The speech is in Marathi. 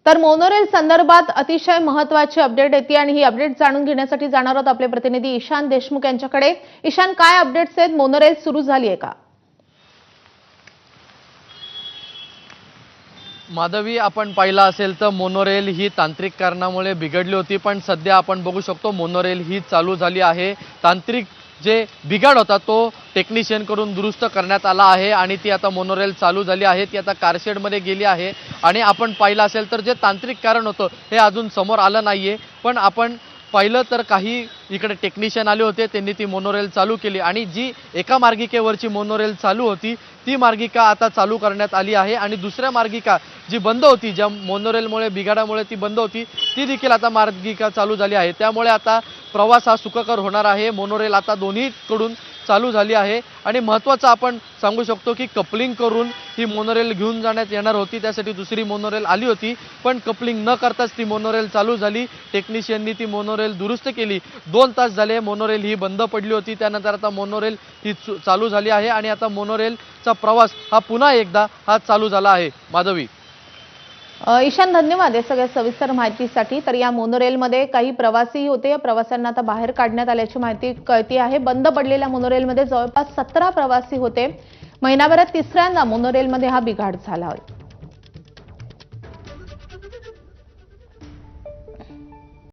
तर मोनोरेल संदर्भात अतिशय महत्त्वाची अपडेट येते आणि ही अपडेट जाणून घेण्यासाठी जाणार आहोत आपले प्रतिनिधी ईशान देशमुख यांच्याकडे। ईशान, काय अपडेट्स आहेत? मोनोरेल सुरू झाली आहे का? माधवी, आपण पाहिला असेल तर मोनोरेल ही तांत्रिक कारणामुळे बिघडली होती, पण सध्या आपण बघू शकतो मोनोरेल ही चालू झाली आहे। तांत्रिक जे बिघाड होता तो टेक्निशियन कडून दुरुस्त करण्यात आला आहे आणि ती आता मोनोरेल चालू झाली आहे। ती आता कारशेड मध्ये गेली आहे आणि आपण पाहिलं असेल तर जे तांत्रिक कारण होतं हे अजून समोर आलं नाहीये, पण आपण पाहिलं तर काही इकडे टेक्निशियन आले होते, त्यांनी ती मोनोरेल चालू केली आणि जी एका मार्गिकेवरची मोनोरेल चालू होती ती मार्गिका आता चालू करण्यात आली आहे आणि दुसऱ्या मार्गिका जी बंद होती, ज्या मोनोरेलमुळे बिघाडामुळे ती बंद होती, ती देखील आता मार्गिका चालू झाली आहे। त्यामुळे आता प्रवास हा सुखकर होणार आहे। मोनोरेल आता दोन्हीकडून चालू झाली आहे आणि महत्त्वाचं आपण सांगू शकतो की कपलिंग करून ही मोनोरेल घेऊन जाण्यात येणार होती, त्यासाठी दुसरी मोनोरेल आली होती, पण कपलिंग न करताच ती मोनोरेल चालू झाली। टेक्निशियननी ती मोनोरेल दुरुस्त केली। 2 तास झाले मोनोरेल ही बंद पडली होती, त्यानंतर आता मोनोरेल ही चालू झाली आहे आणि आता मोनोरेलचा प्रवास हा पुन्हा एकदा हा चालू झाला आहे। माधवी, ईशान, धन्यवाद या सगळ्या सविस्तर माहितीसाठी। तर या मोनोरेलमध्ये काही प्रवासी होते, या प्रवाशांना आता बाहेर काढण्यात आल्याची माहिती कळते आहे। बंद पडलेल्या मोनोरेलमध्ये जवळपास 17 प्रवासी होते। महिनाभरात तिसऱ्यांदा मोनोरेलमध्ये हा बिघाड झाला आहे।